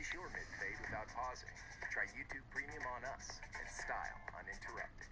Finish your mid-fade without pausing. Try YouTube Premium on us and style uninterrupted.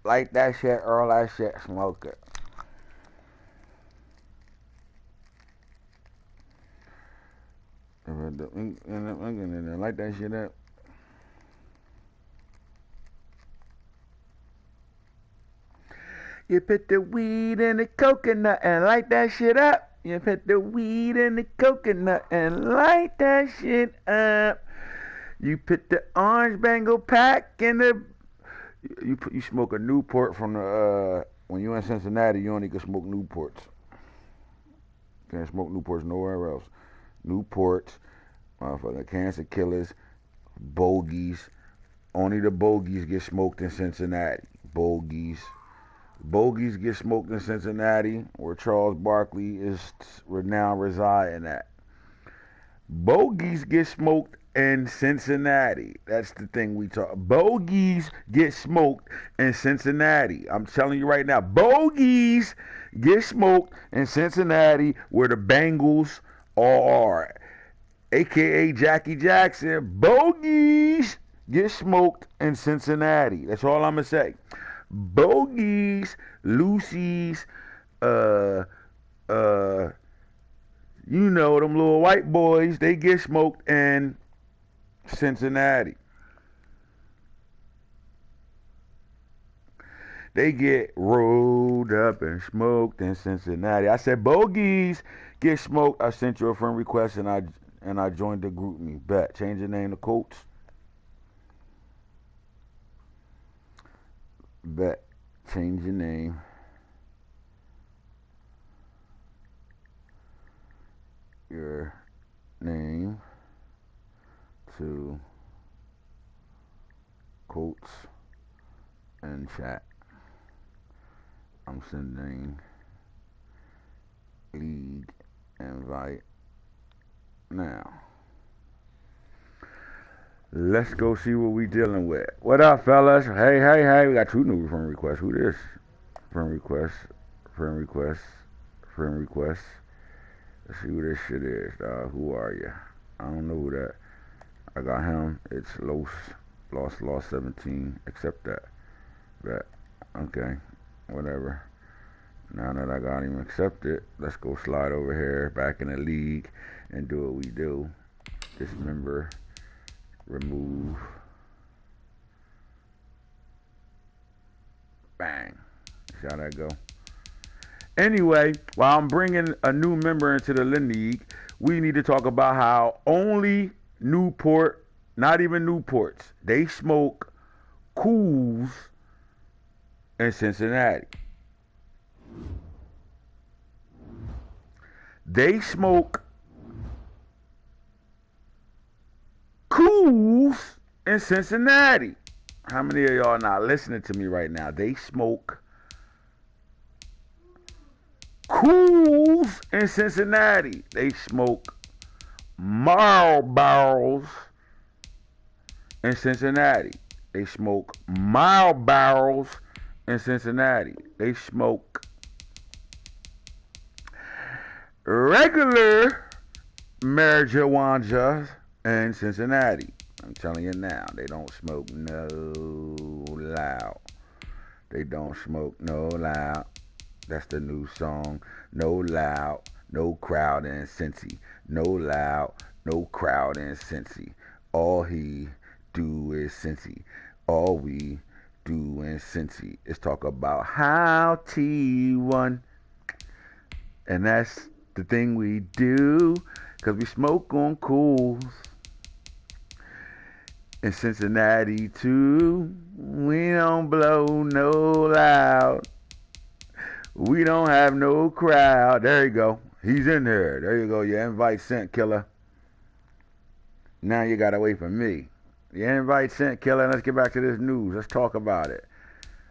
Like that shit, all that shit, smoke it. Light that shit up. You put the weed in the coconut and light that shit up. You put the weed in the coconut and light that shit up. You put the orange bangle pack in the. You smoke a Newport from the when you in Cincinnati, you only can smoke Newports. Can't smoke Newports nowhere else. Newports, motherfucking cancer killers, bogeys. Only the bogeys get smoked in Cincinnati. Bogeys get smoked in Cincinnati, where Charles Barkley is now residing at. Bogeys get smoked in Cincinnati. That's the thing we talk. Bogeys get smoked in Cincinnati. I'm telling you right now. Bogeys get smoked in Cincinnati, where the Bengals are, aka Jackie Jackson. Bogeys get smoked in Cincinnati. That's all I'm gonna say. Bogeys, Lucy's, you know, them little white boys, they get smoked in Cincinnati. They get rolled up and smoked in Cincinnati. I said bogeys get smoked. I sent you a friend request and I joined the group me. Bet. Change your name to Coach. Bet. Change your name. Your name to Coach and chat. I'm sending league invite now. Let's go see what we dealing with. What up, fellas? Hey. We got two new friend requests. Who this? Friend request. Let's see who this shit is, dog. Who are you? I don't know who that. I got him. It's Lost 17. Accept that. That. Okay. Whatever. Now that I got him accepted, let's go slide over here back in the league and do what we do. Dismember. Remove. Bang. See how that go? Anyway, while I'm bringing a new member into the league, we need to talk about how only Newport, not even Newports, they smoke Cools in Cincinnati. They smoke Cools in Cincinnati. How many of y'all not listening to me right now? They smoke Cools in Cincinnati. They smoke Marlboros in Cincinnati. They smoke Marlboros in Cincinnati. They smoke regular marijuana in Cincinnati. I'm telling you now, they don't smoke no loud. They don't smoke no loud. That's the new song. No loud, no crowd in Cincy. No loud, no crowd in Cincy. All he do is Cincy. All we do in Cincy is talk about how T1. And that's the thing we do, because we smoke on Cools. In Cincinnati too, we don't blow no loud. We don't have no crowd. There you go. He's in there. There you go. Your invite sent, killer. Now you gotta wait for me. Your invite sent, killer. Let's get back to this news. Let's talk about it.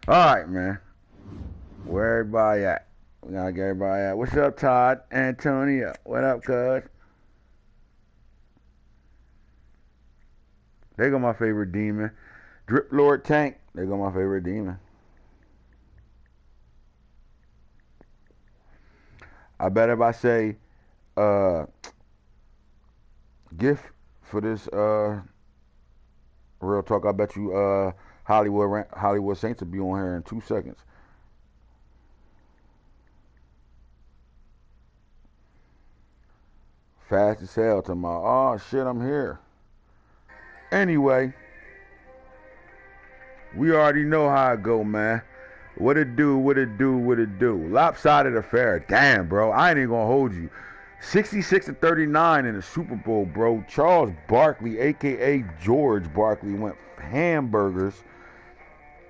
All right, man. Where everybody at? We gotta get everybody at. What's up, Todd? Antonio. What up, cuz? There go my favorite demon. Drip Lord Tank. There go my favorite demon. I bet if I say gift for this real talk, I bet you Hollywood Saints will be on here in 2 seconds. Fast as hell to my, oh shit, I'm here. Anyway, we already know how it go, man. What it do, what it do, what it do. Lopsided affair. Damn, bro. I ain't even gonna hold you. 66-39 in the Super Bowl, bro. Charles Barkley, a.k.a. George Barkley, went hamburgers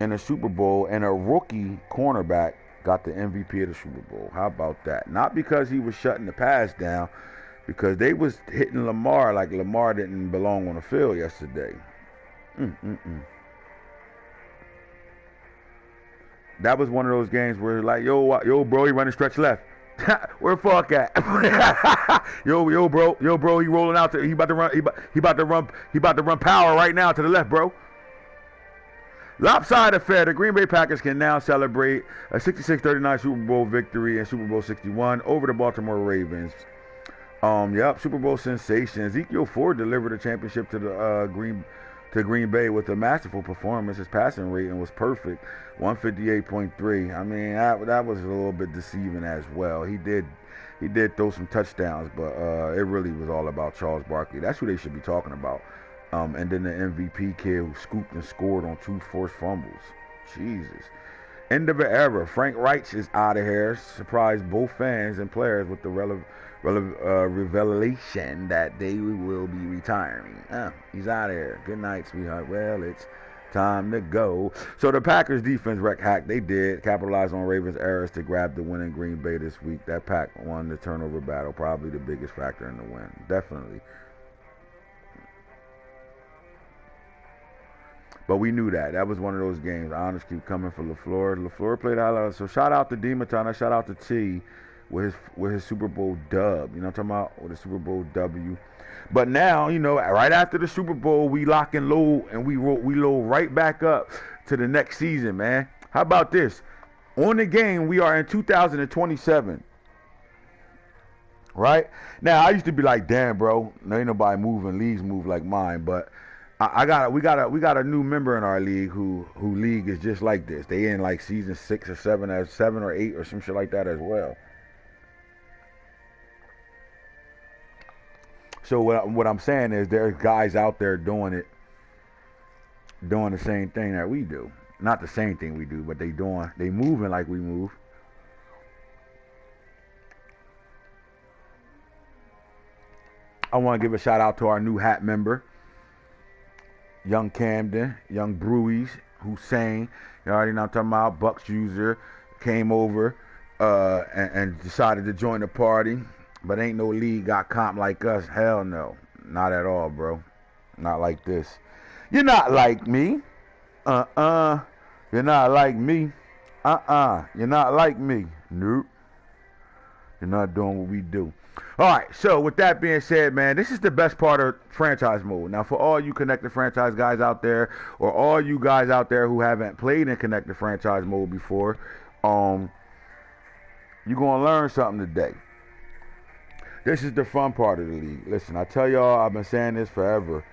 in the Super Bowl, and a rookie cornerback got the MVP of the Super Bowl. How about that? Not because he was shutting the pass down, because they was hitting Lamar like Lamar didn't belong on the field yesterday. That was one of those games where like, yo, bro, he running stretch left. Where fuck at? yo, bro, he rolling out. He about to run. He about to run power right now to the left, bro. Lopsided affair. The Green Bay Packers can now celebrate a 66-39 Super Bowl victory in Super Bowl 61 over the Baltimore Ravens. Super Bowl sensation. Ezekiel Ford delivered a championship to the Green Bay with a masterful performance. His passing rating was perfect, 158.3. I mean, that was a little bit deceiving as well. He did throw some touchdowns, but it really was all about Charles Barkley. That's who they should be talking about. And then the MVP kid who scooped and scored on 2 forced fumbles. Jesus. End of an era. Frank Reich is out of here. Surprised both fans and players with the revelation that they will be retiring. He's out of here. Good night, sweetheart. Well, it's time to go. So the Packers defense wreck hack. They did capitalize on Ravens' errors to grab the win in Green Bay this week. That pack won the turnover battle. Probably the biggest factor in the win. Definitely. But we knew that. That was one of those games. Honors keep coming for LaFleur. LaFleur played out. So shout out to Dematana. Shout out to T with his Super Bowl dub. You know what I'm talking about? With a Super Bowl W. But now, right after the Super Bowl, we lock and load, and we load right back up to the next season, man. How about this? On the game, we are in 2027. Right? Now, I used to be like, damn, bro, ain't nobody moving, leagues move like mine, but we got a new member in our league who league is just like this. They in like season 6 or 7 as 7 or 8 or some shit like that as well. So what I'm saying is there's guys out there doing the same thing that we do. Not the same thing we do, but they moving like we move. I want to give a shout out to our new hat member, Young Camden, Young Brewies, Hussein. You already know what I'm talking about. Bucks user came over and decided to join the party. But ain't no league got comp like us. Hell no. Not at all, bro. Not like this. You're not like me. You're not like me. You're not like me. Nope. You're not doing what we do. All right, so with that being said, man, this is the best part of franchise mode. Now, for all you connected franchise guys out there, or all you guys out there who haven't played in connected franchise mode before, you're going to learn something today. This is the fun part of the league. Listen, I tell y'all, I've been saying this forever.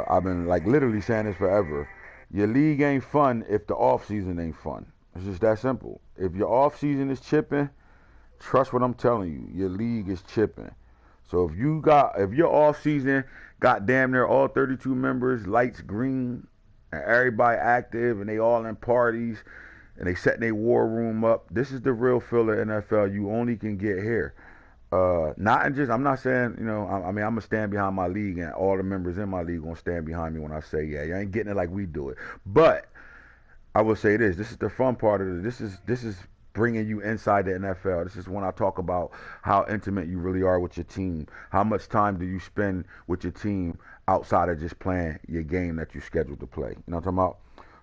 I've been literally saying this forever. Your league ain't fun if the off season ain't fun. It's just that simple. If your off season is chipping, trust what I'm telling you. Your league is chipping. So if your off season got damn near all 32 members, lights green, and everybody active, and they all in parties, and they setting their war room up, this is the real feel of NFL you only can get here. I'm not saying, I'm going to stand behind my league, and all the members in my league going to stand behind me when I say, yeah, you ain't getting it like we do it. But I will say this is the fun part of it. This is bringing you inside the NFL. This is when I talk about how intimate you really are with your team. How much time do you spend with your team outside of just playing your game that you scheduled to play? You know what I'm talking about?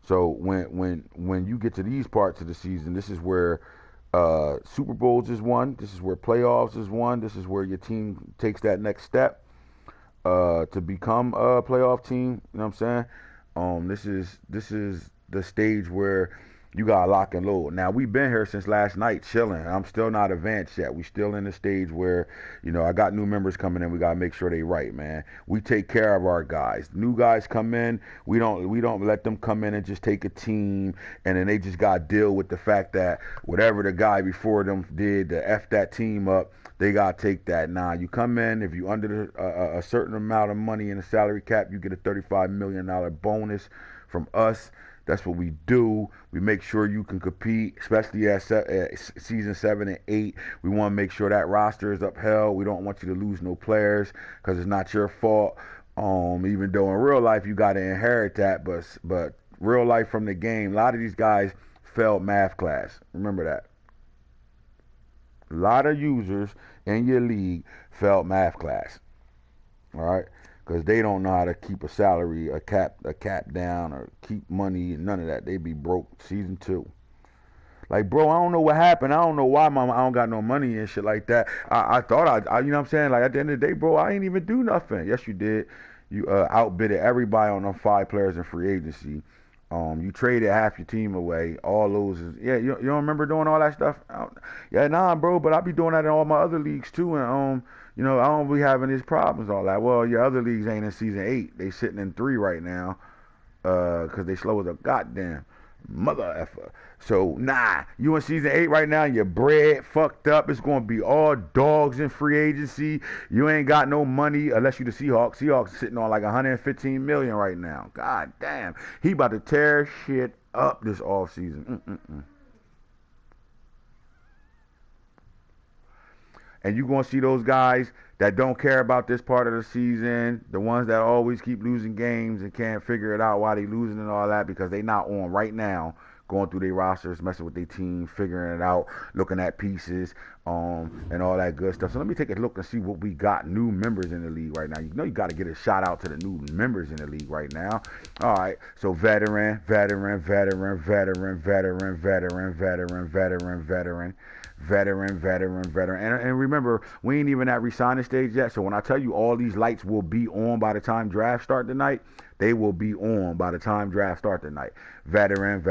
So when you get to these parts of the season, this is where Super Bowls is won. This is where playoffs is won. This is where your team takes that next step to become a playoff team. You know what I'm saying? This is the stage where you got to lock and load. Now, we've been here since last night chilling. I'm still not advanced yet. We still in the stage where, I got new members coming in. We got to make sure they right, man. We take care of our guys. New guys come in. We don't let them come in and just take a team and then they just got to deal with the fact that whatever the guy before them did to F that team up, they got to take that. Nah, you come in, if you under a certain amount of money in the salary cap, you get a $35 million bonus from us. That's what we do. We make sure you can compete, especially at season 7 and 8. We want to make sure that roster is upheld. We don't want you to lose no players because it's not your fault. Even though in real life you got to inherit that, but real life from the game, a lot of these guys failed math class. Remember that. A lot of users in your league failed math class. All right. Because they don't know how to keep a salary, a cap down, or keep money, and none of that. They be broke season 2. Like, bro, I don't know what happened. I don't know why, mama, I don't got no money and shit like that. I thought I you know what I'm saying? Like, at the end of the day, bro, I ain't even do nothing. Yes, you did. You outbidded everybody on them 5 players in free agency. You traded half your team away. All those is, yeah, you don't remember doing all that stuff? Yeah, nah, bro, but I be doing that in all my other leagues too, and I don't be having these problems, all that. Well, your other leagues ain't in season 8. They sitting in 3 right now, because they slow as a goddamn mother effer. So, nah, you in season 8 right now, your bread fucked up. It's going to be all dogs in free agency. You ain't got no money unless you the Seahawks. Seahawks sitting on like $115 million right now. God damn. He about to tear shit up this offseason. And you're going to see those guys that don't care about this part of the season, the ones that always keep losing games and can't figure it out why they losing and all that because they not on right now, going through their rosters, messing with their team, figuring it out, looking at pieces, and all that good stuff. So let me take a look and see what we got new members in the league right now. You got to get a shout out to the new members in the league right now. All right, so veteran. And remember, we ain't even at re-signing stage yet. So when I tell you all these lights will be on by the time draft start tonight, they will be on by the time draft start tonight. Veteran.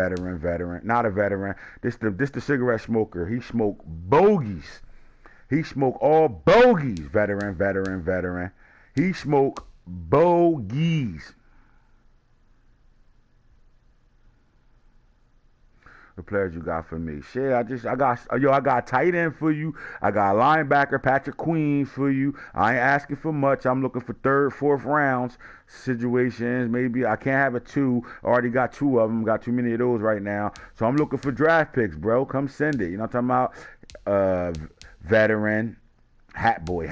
Not a veteran. This the cigarette smoker. He smoked bogeys. He smoked all bogeys. Veteran. He smoked bogeys. The players you got for me. Shit, I got tight end for you. I got linebacker Patrick Queen for you. I ain't asking for much. I'm looking for 3rd, 4th rounds situations. Maybe I can't have a 2. I already got 2 of them. Got too many of those right now. So I'm looking for draft picks, bro. Come send it. You know what I'm talking about? Veteran, hat boy.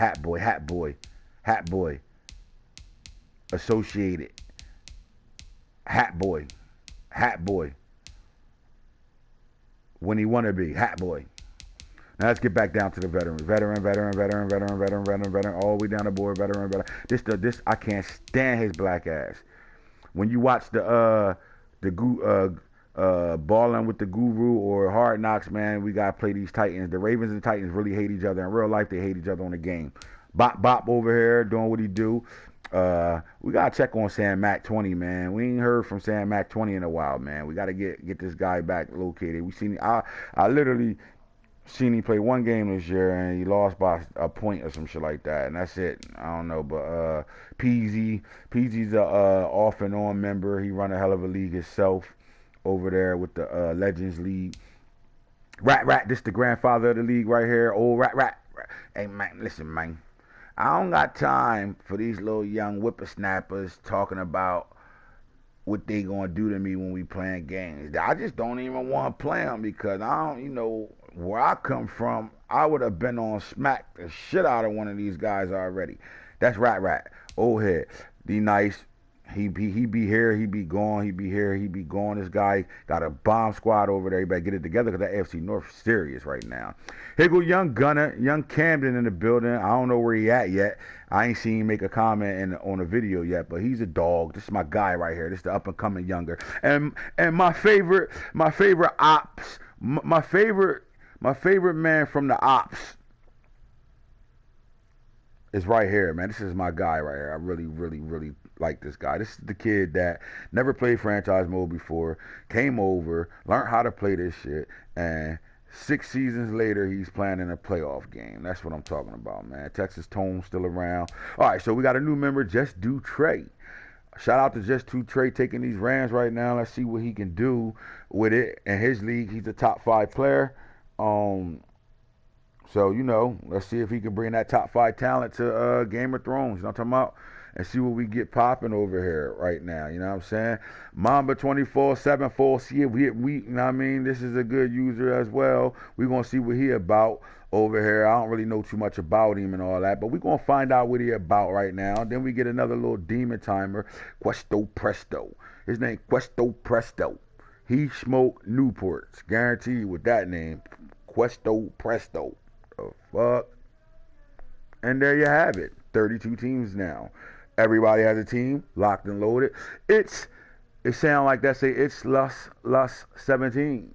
Associated. Hat boy. When he want to be, hat boy. Now let's get back down to the veteran, all the way down the board, veteran. This I can't stand his black ass. When you watch the Balling with the Guru or Hard Knocks, man, we gotta play these Titans. The Ravens and Titans really hate each other in real life. They hate each other on the game. Bop over here doing what he do. We gotta check on Sam Mac 20, man. We ain't heard from Sam Mac 20 in a while, man. We gotta get this guy back located. I literally seen him play 1 game this year and he lost by a point or some shit like that, and that's it. I don't know, but Peasy's a off and on member. He run a hell of a league himself over there with the Legends League. Rat, this the grandfather of the league right here. Old Rat. Hey man, listen, man. I don't got time for these little young whippersnappers talking about what they gonna do to me when we playing games. I just don't even want to play them because I don't, where I come from, I would have been on smack the shit out of one of these guys already. That's Rat. Old head. Be nice. He be here, he be gone, he be here, he be gone. This guy got a bomb squad over there. You better get it together because that AFC North is serious right now. Here go young Gunner, young Camden in the building. I don't know where he at yet. I ain't seen him make a comment on a video yet, but he's a dog. This is my guy right here. This is the up and coming younger. And my favorite ops, my favorite man from the ops is right here, man. This is my guy right here. I really, really, really like this guy. This is the kid that never played franchise mode before, came over, learned how to play this shit, and 6 seasons later, he's playing in a playoff game. That's what I'm talking about, man. Texas Tone still around. All right, so we got a new member, Just Do Trey. Shout out to Just Do Trey taking these Rams right now. Let's see what he can do with it. In his league, he's a top 5 player. So, let's see if he can bring that top 5 talent to Game of Thrones. You know what I'm talking about? And see what we get popping over here right now. You know what I'm saying? Mamba 24/7 see if we you know what I mean? This is a good user as well. We're going to see what he about over here. I don't really know too much about him and all that, but we're going to find out what he about right now. Then we get another little demon timer, Questo Presto. His name Questo Presto. He smoked Newports. Guaranteed with that name. Questo Presto. The fuck? And there you have it. 32 teams now. Everybody has a team, locked and loaded. It sound like that say it's less 17.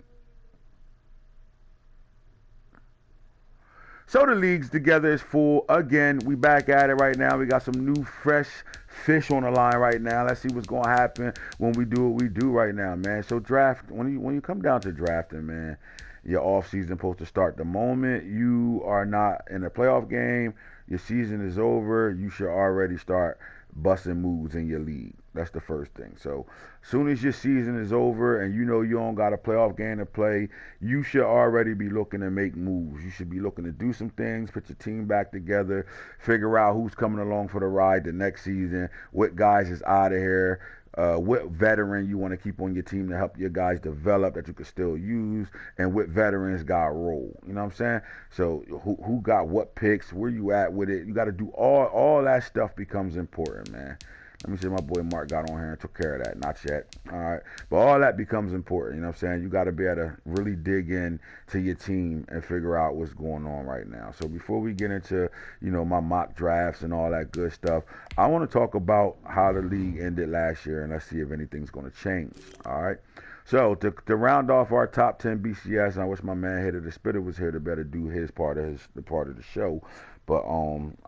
So the leagues together is full. Again, we back at it right now. We got some new fresh fish on the line right now. Let's see what's going to happen when we do what we do right now, man. So draft, when you come down to drafting, man, your off season supposed to start the moment you are not in a playoff game. Your season is over. You should already start busting moves in your league. That's the first thing. So soon as your season is over and you don't got a playoff game to play, you should already be looking to make moves. You should be looking to do some things, put your team back together, figure out who's coming along for the ride the next season, what guys is out of here, what veteran you want to keep on your team to help your guys develop that you can still use, and what veterans got role. You know what I'm saying? So who got what picks, where you at with it. You got to do all that stuff becomes important, man. Let me see if my boy Mark got on here and took care of that. Not yet. All right. But all that becomes important. You know what I'm saying? You got to be able to really dig in to your team and figure out what's going on right now. So before we get into, my mock drafts and all that good stuff, I want to talk about how the league ended last year, and let's see if anything's going to change. All right. So to round off our top 10 BCS, and I wish my man Hitter the Spitter was here to better do his part of the show. But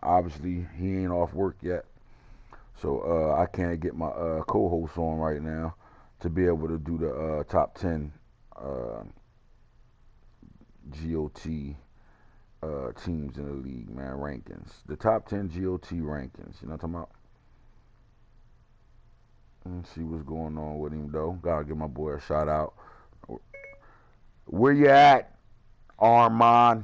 obviously he ain't off work yet. So I can't get my co-host on right now to be able to do the top 10 GOT teams in the league, man, rankings. The top 10 GOT rankings. You know what I'm talking about? Let's see what's going on with him, though. Gotta give my boy a shout out. Where you at, Armand?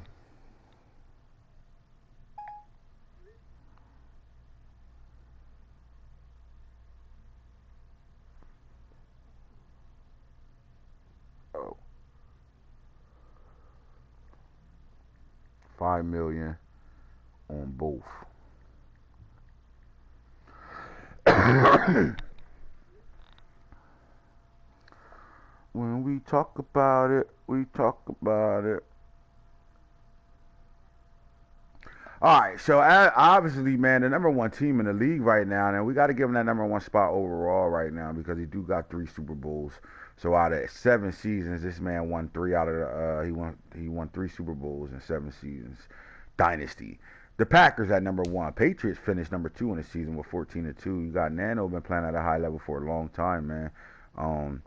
Oh. 5 million on both. When we talk about it, we talk about it. All right, so obviously, man, the number 1 team in the league right now, and we got to give him that number 1 spot overall right now because he do got 3 Super Bowls. So out of 7 seasons, this man won 3 out of the, he won 3 Super Bowls in 7 seasons. Dynasty. The Packers at number 1. Patriots finished number 2 in the season with 14-2. You got Nano been playing at a high level for a long time, man.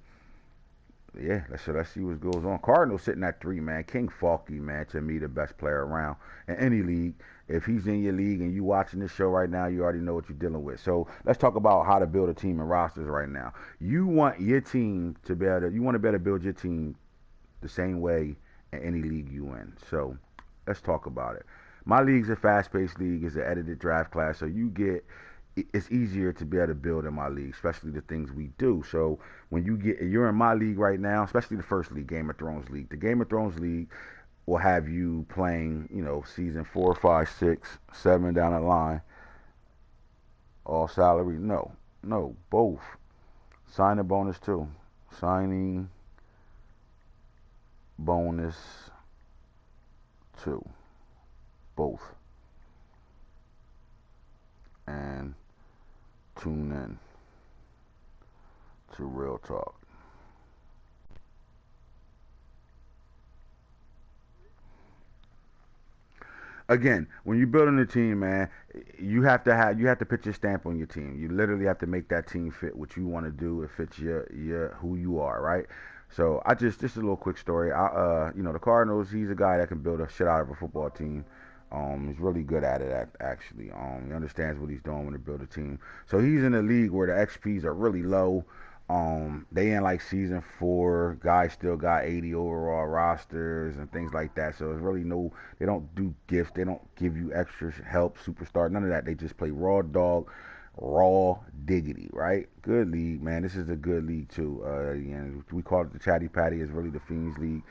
Yeah, let's see what goes on. Cardinals sitting at 3, man. King Falky, man, to me the best player around in any league. If he's in your league and you watching this show right now, you already know what you're dealing with. So let's talk about how to build a team and rosters right now. You want your team to be able to, you want to be able to build your team the same way in any league you in. So let's talk about it. My league's a fast-paced league. It's an edited draft class, so it's easier to be able to build in my league, especially the things we do. So when you're in my league right now, especially the first league, Game of Thrones league. The Game of Thrones league will have you playing, season 4, 5, 6, 7 down the line, all salary. No, No, both. Signing bonus too. Signing bonus too. Both. And tune in to Real Talk. Again, when you're building a team, man, you have to put your stamp on your team. You literally have to make that team fit what you want to do. It fits your who you are, right? So I just a little quick story. The Cardinals. He's a guy that can build a shit out of a football team. He's really good at it, actually. He understands what he's doing when to build a team. So he's in a league where the XPs are really low. They in like season 4. Guys still got 80 overall rosters and things like that. So it's really no. They don't do gifts. They don't give you extra help, superstar. None of that. They just play raw dog, raw diggity. Right? Good league, man. This is a good league too. And we call it the Chatty Patty. It's really the Fiends League.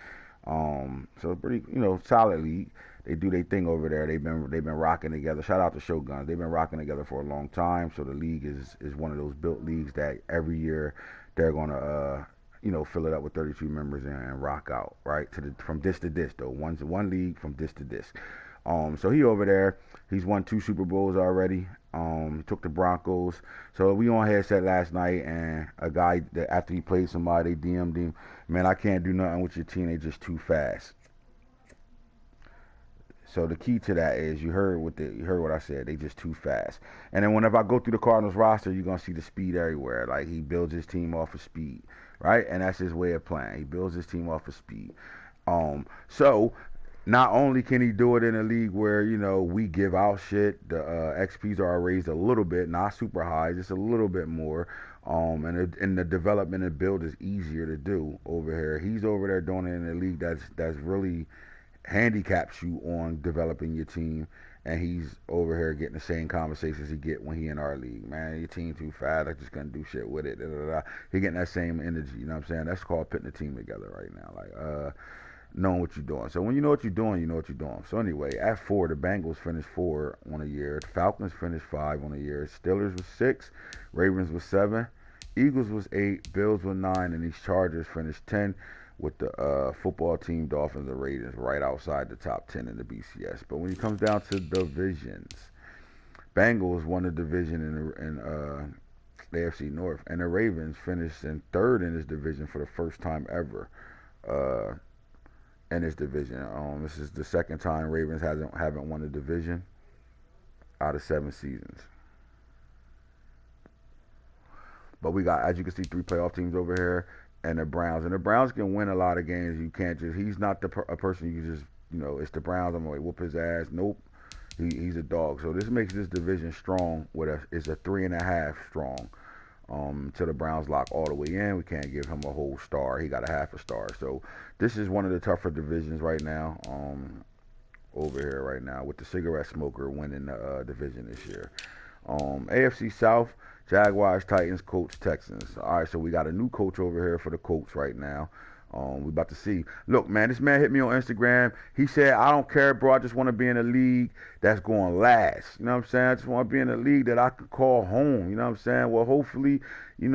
So pretty, solid league. They do their thing over there. They've been rocking together. Shout out to Shoguns. They've been rocking together for a long time. So the league is one of those built leagues that every year they're gonna fill it up with 32 members and rock out right from this to this though. One league from this to this. So he over there. He's won 2 Super Bowls already. He took the Broncos. So we on headset last night, and a guy that after he played somebody, they DM'd him. Man, I can't do nothing with your team. They just too fast. So the key to that is you heard what I said. They just too fast. And then whenever I go through the Cardinals roster, you're gonna see the speed everywhere. Like he builds his team off of speed, right? And that's his way of playing. He builds his team off of speed. So not only can he do it in a league where we give out shit, the XPs are raised a little bit, not super high, just a little bit more. And the development and build is easier to do over here. He's over there doing it in a league that's really handicaps you on developing your team, and he's over here getting the same conversations he get when he in our league. Man, your team too fast. I just gonna do shit with it. Da, da, da. He getting that same energy. You know what I'm saying? That's called putting the team together right now. Like knowing what you're doing. So when you know what you're doing, you know what you're doing. So anyway, at 4, the Bengals finished 4 on a year. The Falcons finished 5 on a year. Steelers was 6. Ravens was 7. Eagles was 8. Bills was 9, and these Chargers finished 10. With the football team, Dolphins and Raiders right outside the top 10 in the BCS. But when it comes down to divisions, Bengals won the division in the AFC North, and the Ravens finished in 3rd in this division for the first time ever in this division. This is the second time Ravens haven't won the division out of 7 seasons. But we got, as you can see, 3 playoff teams over here. And the Browns can win a lot of games. You can't just. He's not a person you just. It's the Browns. I'm gonna whoop his ass. Nope. He's a dog. So this makes this division strong. It's a 3.5 strong. Till the Browns lock all the way in. We can't give him a whole star. He got a half a star. So this is one of the tougher divisions right now. Over here right now with the cigarette smoker winning the division this year. AFC South. Jaguars, Titans, Colts, Texans. All right, so we got a new coach over here for the Colts right now. We about to see. Look, man, this man hit me on Instagram. He said, I don't care, bro. I just want to be in a league that's going to last. You know what I'm saying? I just want to be in a league that I can call home. You know what I'm saying? Well, hopefully, he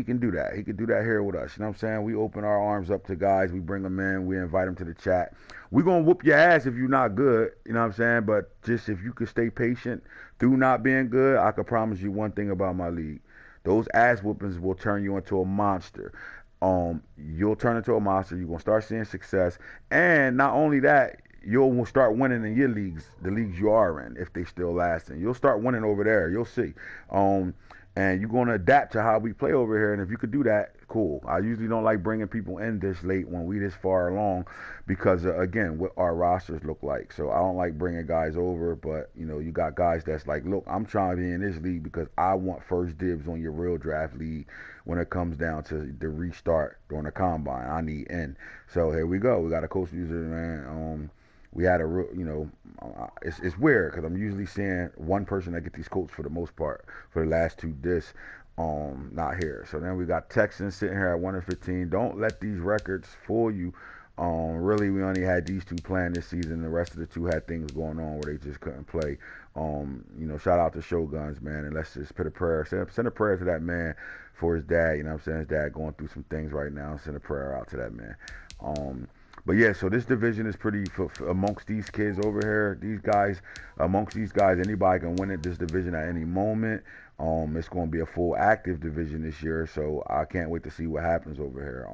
can do that. He can do that here with us. You know what I'm saying? We open our arms up to guys. We bring them in. We invite them to the chat. We're going to whoop your ass if you're not good. You know what I'm saying? But just if you could stay patient through not being good, I can promise you one thing about my league. Those ass whoopings will turn you into a monster. You'll turn into a monster. You're going to start seeing success. And not only that, you'll start winning in your leagues, the leagues you are in, if they still lasting. You'll start winning over there. You'll see. And you're going to adapt to how we play over here. And if you could do that, cool. I usually don't like bringing people in this late when we this far along because, again, what our rosters look like. So I don't like bringing guys over, but, you got guys that's like, look, I'm trying to be in this league because I want first dibs on your real draft league when it comes down to the restart during the combine. I need in. So here we go. We got a coach user, man. We had a real, it's weird because I'm usually seeing one person that get these quotes for the most part for the last 2 discs, not here. So then we got Texans sitting here at 1-15. Don't let these records fool you. Really, we only had these two playing this season. The rest of the two had things going on where they just couldn't play. Shout out to Shoguns, man, and let's just put a prayer, send a prayer to that man for his dad. You know what I'm saying? His dad going through some things right now. Send a prayer out to that man. But yeah, so this division is pretty amongst these kids over here. These guys, amongst these guys, anybody can win this division at any moment. It's going to be a full active division this year, so I can't wait to see what happens over here.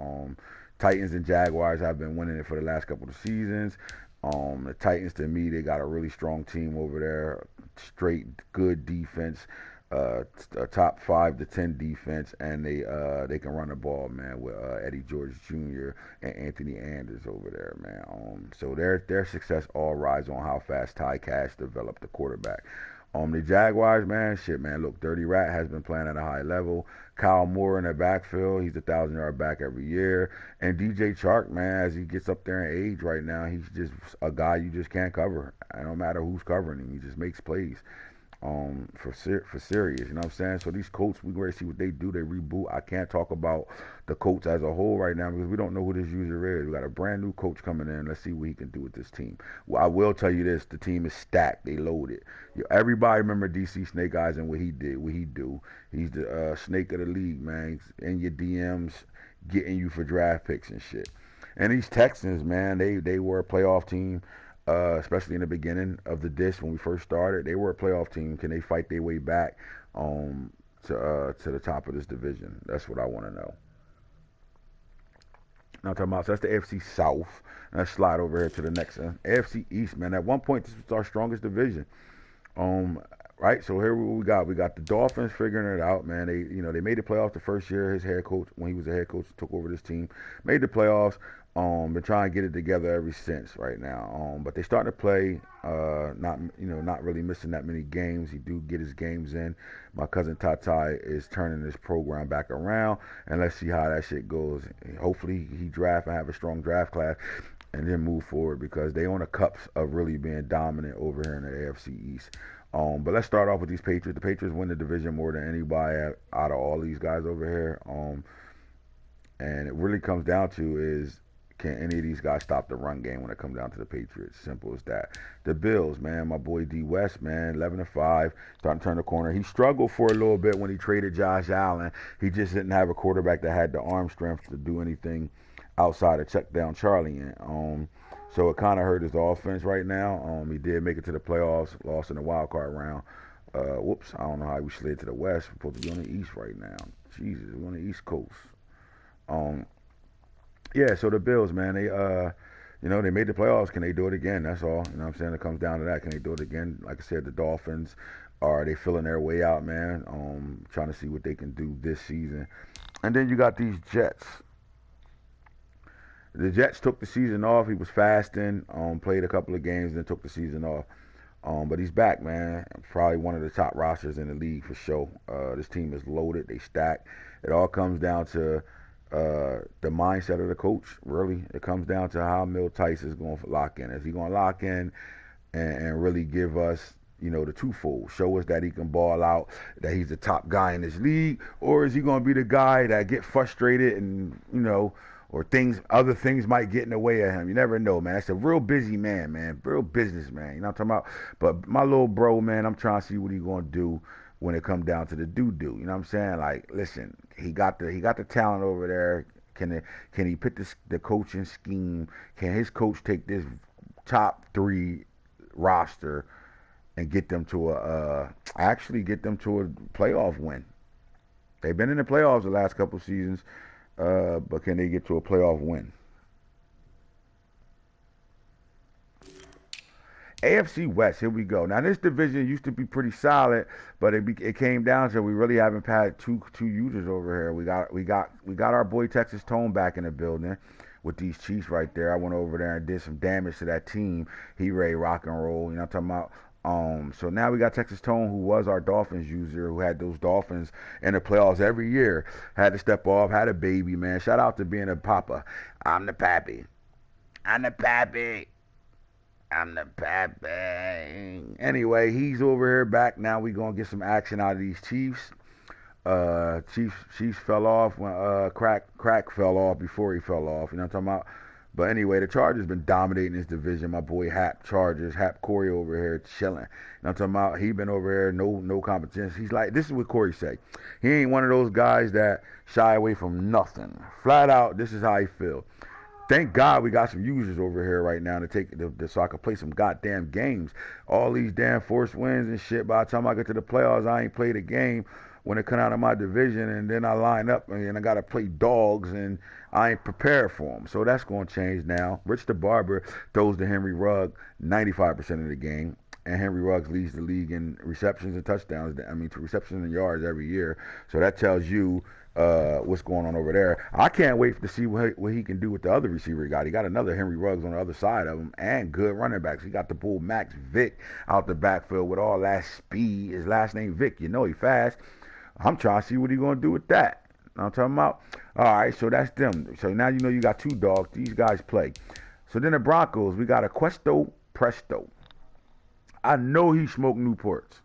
Titans and Jaguars have been winning it for the last couple of seasons. The Titans, to me, they got a really strong team over there. Straight good defense, a top 5 to 10 defense, and they can run the ball, man, with Eddie George Jr. and Anthony Anders over there, man. So their success all rides on how fast Ty Cash developed the quarterback. The Jaguars, man, look, Dirty Rat has been playing at a high level. Kyle Moore in the backfield, he's a 1,000-yard back every year. And DJ Chark, man, as he gets up there in age right now, he's just a guy you just can't cover. It don't matter who's covering him, he just makes plays. For serious, you know what I'm saying? So these Colts, we ready to see what they do. They reboot. I can't talk about the Colts as a whole right now because we don't know who this user is. We got a brand new coach coming in. Let's see what he can do with this team. Well, I will tell you this: the team is stacked. They loaded. Everybody remember DC Snake Eyes and what he did. What he do? He's the snake of the league, man. He's in your DMs, getting you for draft picks and shit. And these Texans, man, they were a playoff team. Especially in the beginning of the dish when we first started, they were a playoff team. Can they fight their way back to the top of this division? That's what I want to know. Now talking about, so that's the AFC South. Let's slide over here to the next one. AFC East, man. At one point, this was our strongest division. Right. So here we got the Dolphins figuring it out, man. They made the playoffs the first year. His head coach, when he was a head coach, took over this team, made the playoffs. Been trying to get it together ever since right now. But they starting to play, not really missing that many games. He do get his games in. My cousin Tata is turning this program back around, and let's see how that shit goes. Hopefully he draft and have a strong draft class, and then move forward because they own the cups of really being dominant over here in the AFC East. But let's start off with these Patriots. The Patriots win the division more than anybody out of all these guys over here. And it really comes down to is, can any of these guys stop the run game when it comes down to the Patriots? Simple as that. The Bills, man, my boy D West, man, 11-5, starting to turn the corner. He struggled for a little bit when he traded Josh Allen. He just didn't have a quarterback that had the arm strength to do anything outside of check down Charlie. So it kind of hurt his offense right now. He did make it to the playoffs, lost in the wild card round. Whoops, I don't know how we slid to the West. We're supposed to be on the East right now. Jesus, we're on the East Coast. Yeah, so the Bills, man, they made the playoffs. Can they do it again? That's all. You know what I'm saying? It comes down to that. Can they do it again? Like I said, the Dolphins, are they filling their way out, man? Trying to see what they can do this season. And then you got these Jets. The Jets took the season off. He was fasting, played a couple of games, then took the season off. But he's back, man. Probably one of the top rosters in the league for sure. This team is loaded. They stacked. It all comes down to the mindset of the coach, really. It comes down to how Mil Tice is going to lock in. Is he going to lock in and really give us, the twofold? Show us that he can ball out, that he's the top guy in this league, or is he going to be the guy that get frustrated and, or other things might get in the way of him? You never know, man. That's a real busy man. Real businessman. You know what I'm talking about? But my little bro, man, I'm trying to see what he's going to do when it comes down to the doo-doo. You know what I'm saying? Like, listen, he got the talent over there. Can he put the coaching scheme? Can his coach take this top 3 roster and get them to a playoff win? They've been in the playoffs the last couple of seasons, but can they get to a playoff win? AFC West, here we go. Now this division used to be pretty solid, but it came down to we really haven't had two users over here. We got our boy Texas Tone back in the building with these Chiefs right there. I went over there and did some damage to that team. He ready rock and roll. You know what I'm talking about? So now we got Texas Tone, who was our Dolphins user, who had those Dolphins in the playoffs every year. Had to step off, had a baby, man. Shout out to being a papa. I'm the pappy. Anyway, he's over here back now. We gonna get some action out of these Chiefs. Chiefs fell off when Crack fell off before he fell off. You know what I'm talking about? But anyway, the Chargers been dominating this division. My boy Hap Chargers, Hap Corey over here chilling. And I'm talking about he been over here, no competition. He's like, this is what Corey say. He ain't one of those guys that shy away from nothing. Flat out, this is how he feel. Thank God we got some users over here right now to take so I can play some goddamn games. All these damn forced wins and shit. By the time I get to the playoffs, I ain't played a game when it come out of my division, and then I line up and I gotta play dogs, and I ain't prepared for them. So that's gonna change now. Rich the Barber throws to Henry Rugg 95% of the game. And Henry Ruggs leads the league in receptions and touchdowns. I mean, to receptions and yards every year. So that tells you what's going on over there. I can't wait to see what he can do with the other receiver he got. He got another Henry Ruggs on the other side of him, and good running backs. He got the bull Max Vick out the backfield with all that speed. His last name Vick. You know he fast. I'm trying to see what he's going to do with that. I'm talking about. All right, so that's them. So now you know you got two dogs. These guys play. So then the Broncos, we got a Questo Presto. I know he smoked Newports.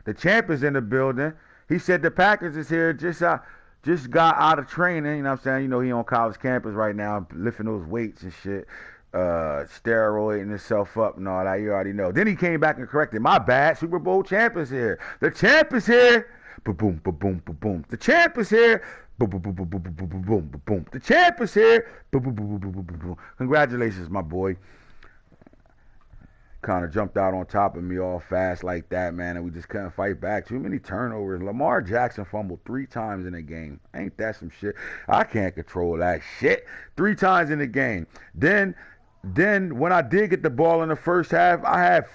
The champ is in the building. He said the Packers is here, just got out of training. You know what I'm saying? You know he on college campus right now, lifting those weights and shit, steroiding himself up and all that. You already know. Then he came back and corrected. My bad. Super Bowl champ is here. The champ is here. Boom, boom, boom, boom, boom, boom. The champ is here. Boom, boom, boom, boom, boom, boom, boom, boom, boom, boom. The champ is here. Boom, boom, boom, boom, boom, boom, boom. Congratulations, my boy. Kind of jumped out on top of me all fast like that, man, and we just couldn't fight back. Too many turnovers. Lamar Jackson fumbled 3 times in a game. Ain't that some shit? I can't control that shit. 3 times in the game. Then when I did get the ball in the first half, I had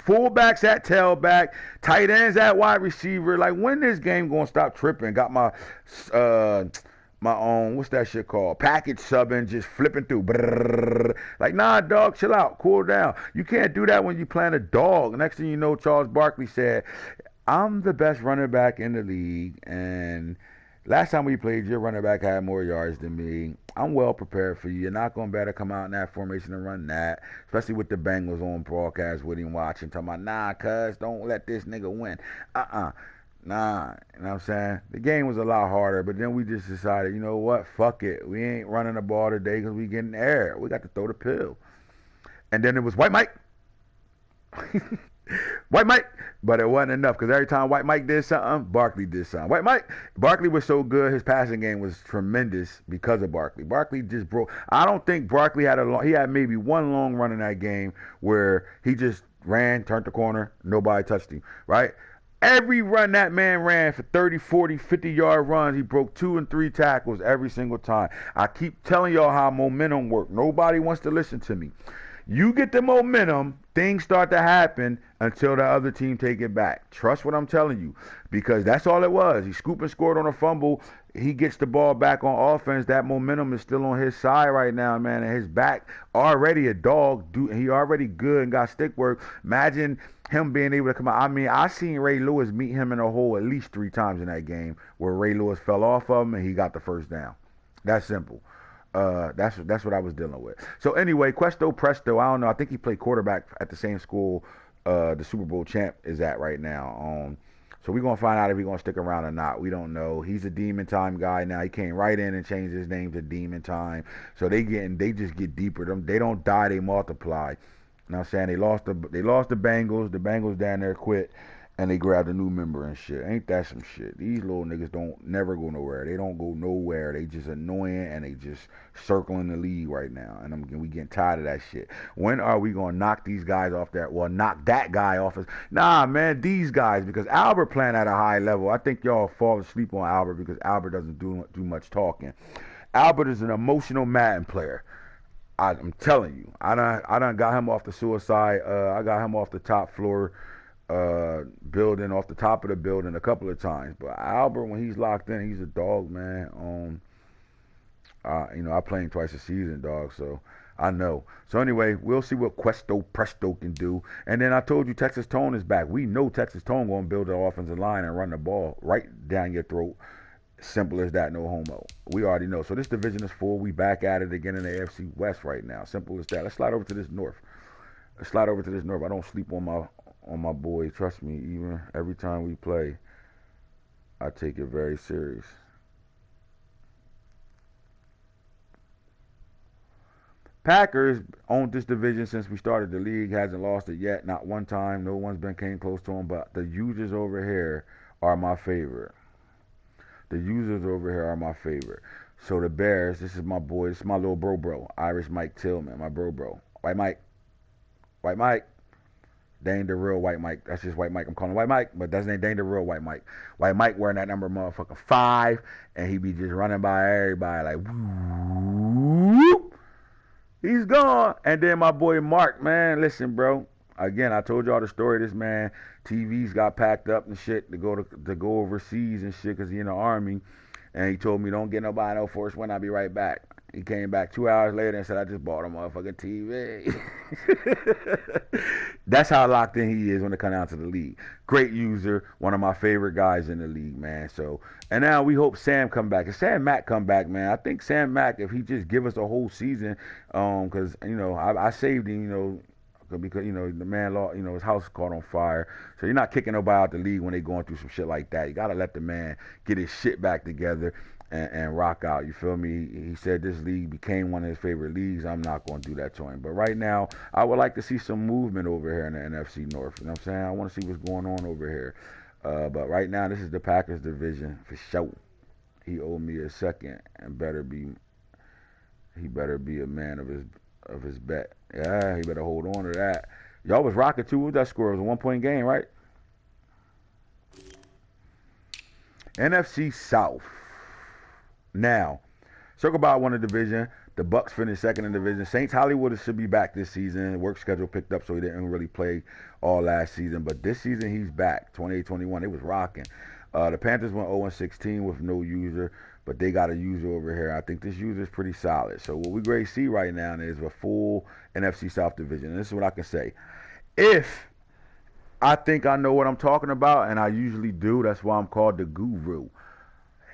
fullbacks at tailback, tight ends at wide receiver. Like, when this game gonna stop tripping? Got my my own, what's that shit called? Package subbing, just flipping through. Brrr. Like, nah, dog, chill out, cool down. You can't do that when you playing a dog. Next thing you know, Charles Barkley said, I'm the best running back in the league, and last time we played, your running back had more yards than me. I'm well prepared for you. You're not going to better come out in that formation and run that, especially with the Bengals on broadcast with him watching, talking about, nah, cuz, don't let this nigga win. Nah, you know what I'm saying? The game was a lot harder, but then we just decided, you know what? Fuck it. We ain't running the ball today because we getting air. We got to throw the pill. And then it was White Mike. White Mike. But it wasn't enough because every time White Mike did something, Barkley did something. White Mike. Barkley was so good, his passing game was tremendous because of Barkley. Barkley just broke. I don't think Barkley he had maybe one long run in that game where he just ran, turned the corner, nobody touched him, right? Every run that man ran for 30, 40, 50-yard runs, he broke 2 and 3 tackles every single time. I keep telling y'all how momentum works. Nobody wants to listen to me. You get the momentum, things start to happen until the other team take it back. Trust what I'm telling you, because that's all it was. He scooped and scored on a fumble. He gets the ball back on offense. That momentum is still on his side right now, man. And his back already a dog. He already good and got stick work. Imagine him being able to come out. I mean, I seen Ray Lewis meet him in a hole at least 3 times in that game where Ray Lewis fell off of him and he got the first down. That's simple. That's what I was dealing with. So anyway, Questo Presto, I don't know. I think he played quarterback at the same school the Super Bowl champ is at right now. So we're going to find out if he's going to stick around or not. We don't know. He's a Demon Time guy now. He came right in and changed his name to Demon Time. So they just get deeper. They don't die, they multiply. You know what I'm saying? They lost the Bengals. The Bengals down there quit. And they grabbed a new member and shit. Ain't that some shit? These little niggas don't never go nowhere. They don't go nowhere. They just annoying and they just circling the league right now. And we getting tired of that shit. When are we gonna knock these guys off that? Well, knock that guy off us. Nah, man, these guys, because Albert playing at a high level. I think y'all fall asleep on Albert because Albert doesn't do much talking. Albert is an emotional Madden player. I'm telling you. I done got him off the suicide. I got him off the top floor. Building off the top of the building a couple of times, but Albert, when he's locked in, he's a dog, man. I play him twice a season, dog, so I know. So anyway, we'll see what Questo Presto can do. And then I told you Texas Tone is back. We know Texas Tone gonna build the offensive line and run the ball right down your throat. Simple as that, no homo. We already know. So this division is full. We back at it again in the AFC West right now. Simple as that. Let's slide over to this North. I don't sleep on my boy. Trust me, even every time we play, I take it very serious. Packers owned this division since we started the league. Hasn't lost it yet, not one time. No one's been came close to them. But the users over here are my favorite. The users over here are my favorite. So the Bears, this is my boy. This is my little bro. Irish Mike Tillman, my bro. White Mike. White Mike. They ain't the real White Mike. That's just White Mike. I'm calling him White Mike, but that's ain't the real White Mike. White Mike wearing that number motherfucking 5, and he be just running by everybody like, whoop. He's gone. And then my boy Mark, man, listen, bro. Again, I told y'all the story of this man. TVs got packed up and shit to go overseas and shit because he in the army. And he told me, don't get nobody no force when I be right back. He came back 2 hours later and said, I just bought a motherfucking TV. That's how locked in he is when it comes down to the league. Great user, one of my favorite guys in the league, man. So, and now we hope Sam come back. If Sam Mack come back, man, I think Sam Mack, if he just give us a whole season, because, I saved him, because, the man, his house caught on fire. So you're not kicking nobody out the league when they going through some shit like that. You got to let the man get his shit back together and rock out. You feel me? He said this league became one of his favorite leagues. I'm not going to do that to him. But right now, I would like to see some movement over here in the NFC North. You know what I'm saying? I want to see what's going on over here. But right now, this is the Packers division for sure. He owed me a second and he better be a man of his bet. Yeah, he better hold on to that. Y'all was rocking too. What was that score? It was a 1-point game, right? NFC South. Now, circle about won the division. The Bucks finished second in the division. Saints Hollywood should be back this season. Work schedule picked up, so he didn't really play all last season. But this season, he's back. 28-21. They was rocking. The Panthers went 0-16 with no user, but they got a user over here. I think this user is pretty solid. So what we great see right now is a full NFC South division. And this is what I can say. If I think I know what I'm talking about, and I usually do, that's why I'm called the guru.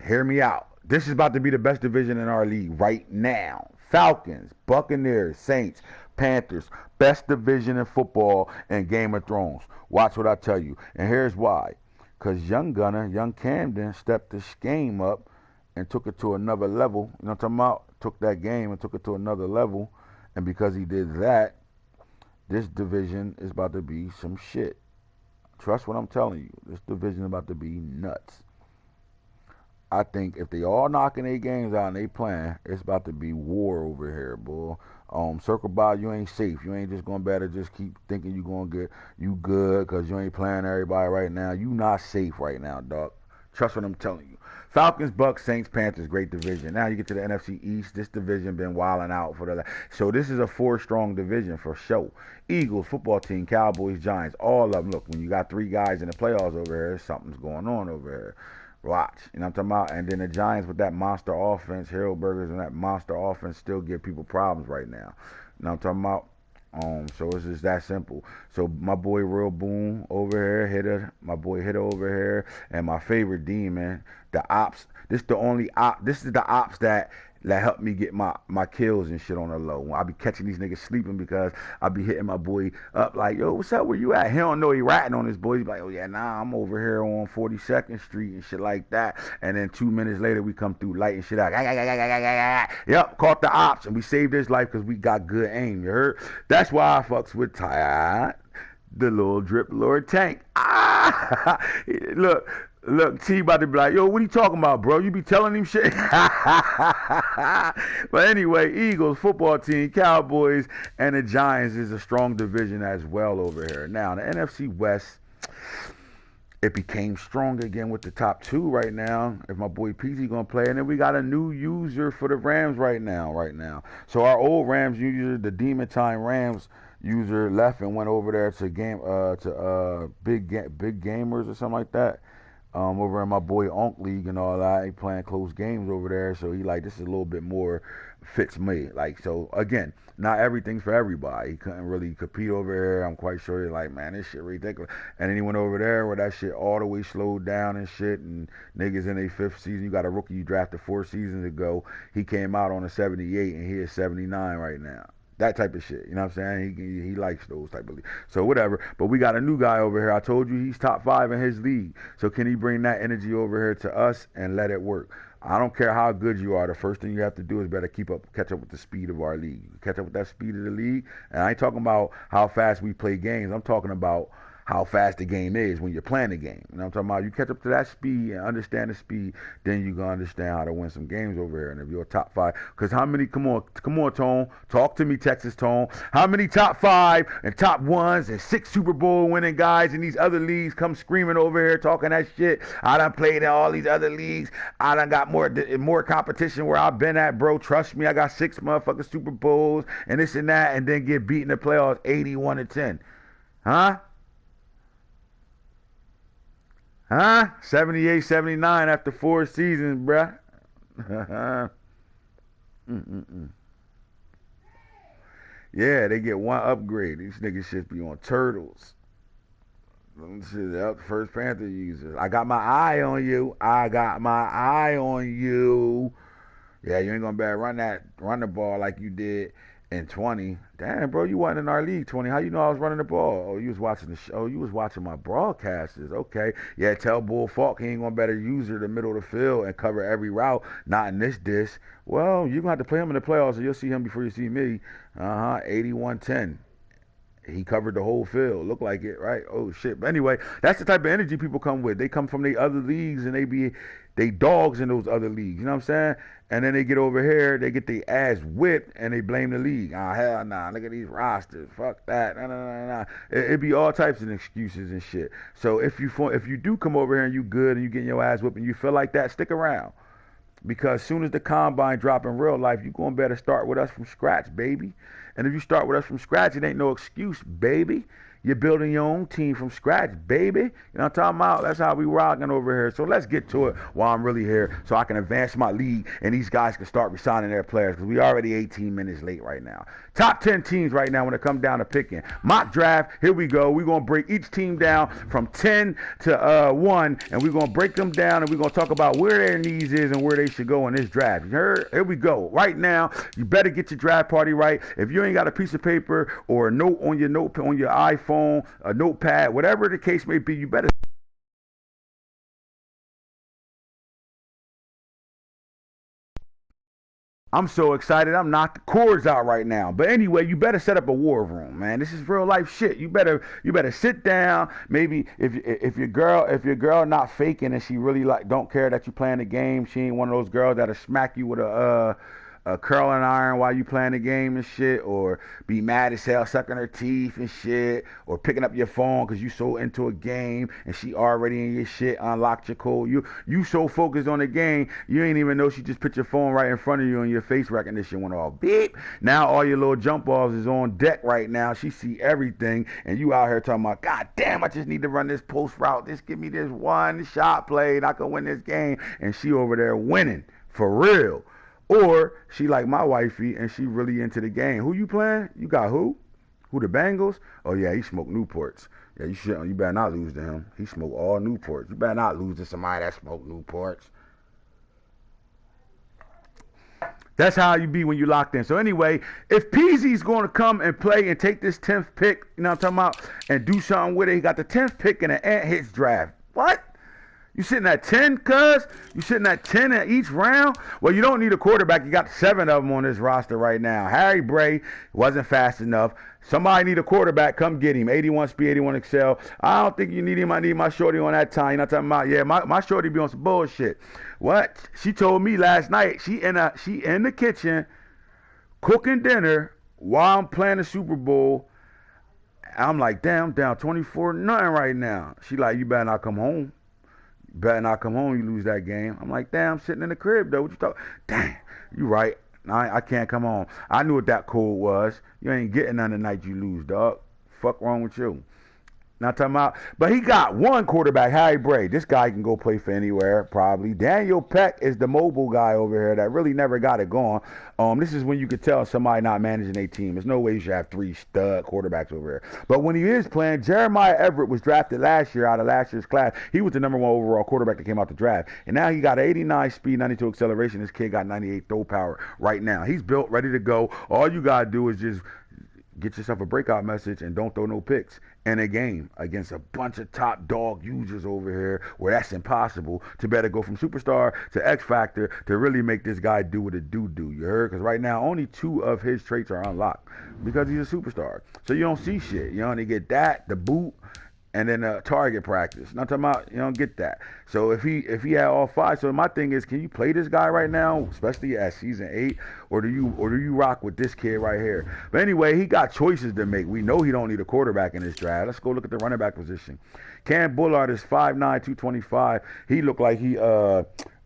Hear me out. This is about to be the best division in our league right now. Falcons, Buccaneers, Saints, Panthers. Best division in football and Game of Thrones. Watch what I tell you. And here's why. Because young Camden stepped this game up and took it to another level. You know what I'm talking about? Took that game and took it to another level. And because he did that, this division is about to be some shit. Trust what I'm telling you. This division is about to be nuts. I think if they all knocking their games out and they playing, it's about to be war over here, boy. Circle by, you ain't safe. You ain't just gonna better just keep thinking you gonna get you good because you ain't playing everybody right now. You not safe right now, dog. Trust what I'm telling you. Falcons, Bucks, Saints, Panthers, great division. Now you get to the NFC East. This division been wilding out for the. So this is a 4-strong division for sure. Eagles, football team, Cowboys, Giants, all of them. Look, when you got 3 guys in the playoffs over here, something's going on over here. Watch, you know what I'm talking about? And then the Giants with that monster offense, Harold Burgers and that monster offense still give people problems right now. You know what I'm talking about? So it's just that simple. So my boy Real Boom over here, Hitter, my boy Hitter over here, and my favorite demon, the ops. This is the ops that helped me get my kills and shit on the low. I be catching these niggas sleeping because I be hitting my boy up like, yo, what's up? Where you at? He don't know he ratting on his boy. He be like, oh yeah, nah, I'm over here on 42nd Street and shit like that. And then 2 minutes later, we come through lighting shit out. Yep, caught the ops, and we saved his life because we got good aim. You heard? That's why I fucks with Ty, the little drip Lord Tank. Look, T about to be like, yo, what are you talking about, bro? You be telling him shit? But anyway, Eagles, football team, Cowboys, and the Giants is a strong division as well over here. Now, the NFC West, it became strong again with the top 2 right now. If my boy PZ gonna play, and then we got a new user for the Rams right now. So our old Rams user, the Demon Time Rams user, left and went over there to Big Gamers or something like that. Over in my boy Onk League and all that. He playing close games over there, so he like, this is a little bit more fits me. Like, so again, not everything's for everybody. He couldn't really compete over here. I'm quite sure he's like, man, this shit ridiculous. And then he went over there where that shit all the way slowed down and shit, and niggas in their 5th season. You got a rookie you drafted 4 seasons ago. He came out on a 78 and he is 79 right now. That type of shit, you know what I'm saying? He likes those type of leagues. So whatever. But we got a new guy over here. I told you he's top 5 in his league. So can he bring that energy over here to us and let it work? I don't care how good you are. The first thing you have to do is better catch up with the speed of our league. Catch up with that speed of the league. And I ain't talking about how fast we play games. I'm talking about how fast the game is when you're playing the game. You know what I'm talking about? You catch up to that speed and understand the speed, then you gonna understand how to win some games over here. And if you're a top 5, because how many? Come on, Tone. Talk to me, Texas Tone. How many top 5 and top 1s and 6 Super Bowl winning guys in these other leagues come screaming over here talking that shit? I done played in all these other leagues. I done got more competition where I've been at, bro. Trust me, I got 6 motherfucking Super Bowls and this and that, and then get beat in the playoffs 81-10. Huh? 78, 79 after 4 seasons, bruh. Yeah, they get 1 upgrade. These niggas should be on turtles. Shit, the first Panther users. I got my eye on you. I got my eye on you. Yeah, you ain't gonna be able to run the ball like you did in 20. Damn, bro, you wasn't in our league 20. How you know I was running the ball? Oh, you was watching the show. Oh, you was watching my broadcasters. Okay. Yeah, tell Bull Falk he ain't gonna better use her the middle of the field and cover every route. Not in this dish. Well, you're gonna have to play him in the playoffs, so you'll see him before you see me. 81-10. He covered the whole field. Look like it, right? Oh shit. But anyway, that's the type of energy people come with. They come from the other leagues and they dogs in those other leagues. You know what I'm saying? And then they get over here, they get their ass whipped and they blame the league. Oh hell nah, look at these rosters. Fuck that. Nah. It be all types of excuses and shit. So if you do come over here and you good and you getting your ass whipped and you feel like that, stick around. Because as soon as the combine drop in real life, you're going to better start with us from scratch, baby. And if you start with us from scratch, it ain't no excuse, baby. You're building your own team from scratch, baby. You know what I'm talking about? That's how we rocking over here. So let's get to it while I'm really here so I can advance my league and these guys can start resigning their players because we already 18 minutes late right now. Top 10 teams right now when it comes down to picking. Mock draft, here we go. We're going to break each team down from 10 to 1, and we're going to break them down, and we're going to talk about where their needs is and where they should go in this draft. You heard? Here we go. Right now, you better get your draft party right. If you ain't got a piece of paper or a note on your iPhone, a notepad, whatever the case may be, you better. I'm so excited. I'm knocking cords out right now. But anyway, you better set up a war room, man. This is real life shit. You better sit down. Maybe if your girl not faking and she really don't care that you playing the game, she ain't one of those girls that'll smack you with a curling iron while you playing the game and shit, or be mad as hell sucking her teeth and shit, or picking up your phone because you so into a game and she already in your shit, unlocked your code. You so focused on the game, you ain't even know she just put your phone right in front of you and your face recognition went off. Beep. Now all your little jump offs is on deck right now. She see everything and you out here talking about, God damn, I just need to run this post route. Just give me this one shot play and I can win this game. And she over there winning for real. Or she like my wifey and she really into the game. Who you playing? You got who? Who, the Bengals? Oh yeah, he smoked Newports. Yeah, you better not lose to him. He smoked all Newports. You better not lose to somebody that smoked Newports. That's how you be when you locked in. So anyway, if Peasy's going to come and play and take this 10th pick, you know what I'm talking about, and do something with it, he got the 10th pick in an AntHits draft. What? You sitting at 10, cuz? You sitting at 10 at each round? Well, you don't need a quarterback. You got 7 of them on this roster right now. Harry Bray wasn't fast enough. Somebody need a quarterback. Come get him. 81 speed, 81 excel. I don't think you need him. I need my shorty on that time. You know what I'm talking about? Yeah, my shorty be on some bullshit. What? She told me last night she in the kitchen cooking dinner while I'm playing the Super Bowl. I'm like, damn, I'm down 24-0 right now. She like, you better not come home. Better not come home, you lose that game. I'm like, damn, I'm sitting in the crib, though. What you talking? Damn, you right. I can't come home. I knew what that code was. You ain't getting none the night you lose, dog. Fuck wrong with you? Not talking about, but he got one quarterback, Harry Bray. This guy can go play for anywhere, probably. Daniel Peck is the mobile guy over here that really never got it going. This is when you could tell somebody not managing a team. There's no way you should have 3 stud quarterbacks over here. But when he is playing, Jeremiah Everett was drafted last year out of last year's class. He was the number 1 overall quarterback that came out the draft. And now he got 89 speed, 92 acceleration. This kid got 98 throw power right now. He's built, ready to go. All you got to do is just get yourself a breakout message and don't throw no picks in a game against a bunch of top dog users over here where that's impossible to better go from superstar to X Factor to really make this guy do what it do. You heard? Because right now only 2 of his traits are unlocked because he's a superstar. So you don't see shit. You only get that, the boot, and then target practice. Not talking about, you don't get that. So if he had all 5, so my thing is, can you play this guy right now, especially at season 8, or do you rock with this kid right here? But anyway, he got choices to make. We know he don't need a quarterback in this draft. Let's go look at the running back position. Cam Bullard is 5'9", 225. He looked like he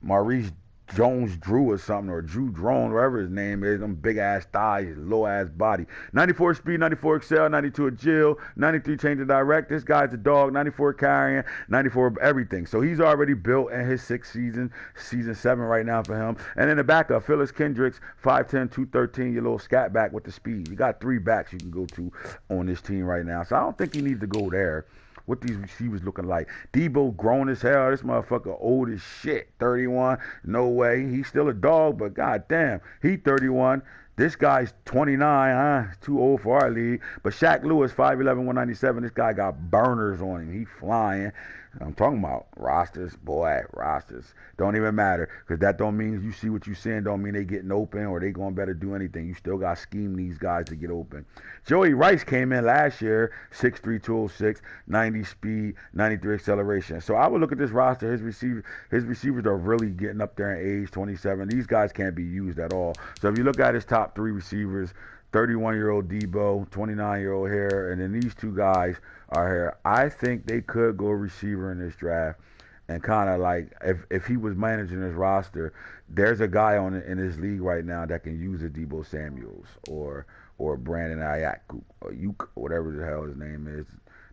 Maurice Jones-Drew or something, or Drew Drone, whatever his name is. Them big ass thighs, low ass body. 94 speed, 94 excel, 92 agile, 93 change of direct. This guy's a dog. 94 carrying, 94 everything. So he's already built in his 6th season, season 7 right now for him. And in the backup, Phyllis Kendricks, 5'10", 213, your little scat back with the speed. You got 3 backs you can go to on this team right now. So I don't think he needs to go there. What these receivers looking like? Debo grown as hell. This motherfucker old as shit. 31. No way. He's still a dog, but goddamn, he 31. This guy's 29, huh? Too old for our league. But Shaq Lewis, 5'11", 197. This guy got burners on him. He flying. I'm talking about rosters, boy, rosters. Don't even matter, because that don't mean you see what you seeing, don't mean they getting open or they going to better do anything. You still got to scheme these guys to get open. Joey Rice came in last year, 6'3", 206, 90 speed, 93 acceleration. So I would look at this roster. His receivers are really getting up there in age, 27. These guys can't be used at all. So if you look at his top 3 receivers, 31-year-old Debo, 29-year-old Hare, and then these 2 guys are here. I think they could go receiver in this draft, and kind of like if he was managing his roster, there's a guy in this league right now that can use a Debo Samuels or Brandon Ayuk or whatever the hell his name is.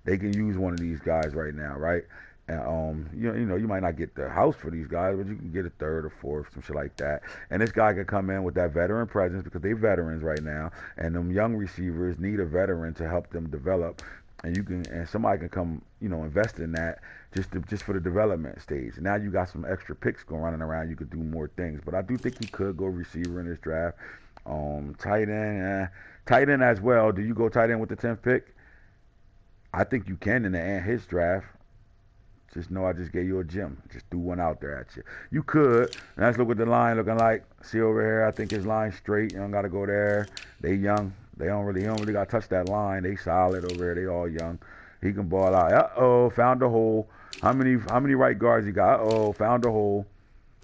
They can use one of these guys right now, right? And you know, you might not get the house for these guys, but you can get a 3rd or 4th, some shit like that. And this guy could come in with that veteran presence because they veterans right now, and them young receivers need a veteran to help them develop. And somebody can come, you know, invest in that just for the development stage. Now you got some extra picks going running around. You could do more things, but I do think he could go receiver in this draft. Tight end as well. Do you go tight end with the 10th pick? I think you can in the AntHits draft. Just know I just gave you a gem. Just threw one out there at you. You could. And let's look what the line looking like. See over here, I think his line's straight. You don't got to go there. They young. He don't really got to touch that line. They solid over here. They all young. He can ball out. Uh-oh, found a hole. How many right guards he got? Uh-oh, found a hole.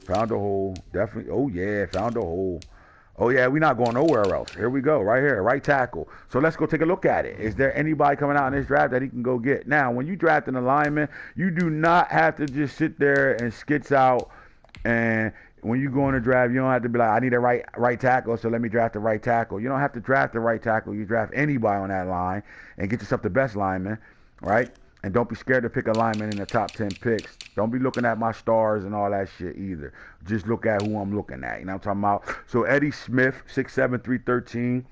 Found a hole. Definitely. Oh, yeah, found a hole. Oh, yeah, we're not going nowhere else. Here we go, right here, right tackle. So let's go take a look at it. Is there anybody coming out in this draft that he can go get? Now, when you draft an alignment, you do not have to just sit there and skits out. And when you go in the draft, you don't have to be like, I need a right tackle, so let me draft the right tackle. You don't have to draft the right tackle. You draft anybody on that line and get yourself the best lineman, right? And don't be scared to pick a lineman in the top 10 picks. Don't be looking at my stars and all that shit either. Just look at who I'm looking at. You know what I'm talking about? So Eddie Smith, 6'7", 313.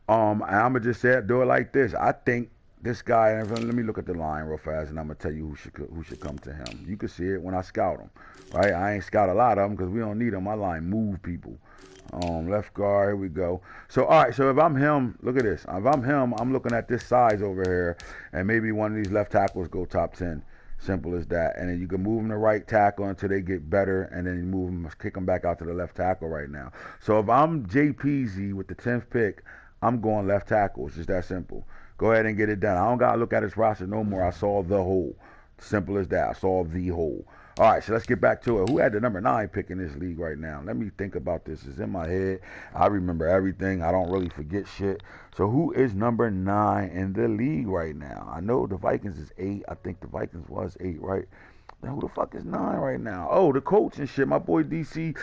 And I'm going to just do it like this. I think this guy, let me look at the line real fast, and I'm going to tell you who should come to him. You can see it when I scout him, right? I ain't scout a lot of them because we don't need them. My line move people. Left guard, here we go. So, all right, so if I'm him, look at this. If I'm him, I'm looking at this size over here, and maybe one of these left tackles go top 10. Simple as that. And then you can move them to right tackle until they get better, and then you move them, kick them back out to the left tackle right now. So if I'm JPZ with the 10th pick, I'm going left tackle. It's just that simple. Go ahead and get it done. I don't got to look at his roster no more. I saw the hole. Simple as that. I saw the hole. All right, so let's get back to it. Who had the number 9 pick in this league right now? Let me think about this. It's in my head. I remember everything. I don't really forget shit. So who is number 9 in the league right now? I know the Vikings is 8. I think the Vikings was 8, right? Now, who the fuck is 9 right now? Oh, the coach and shit. My boy DC.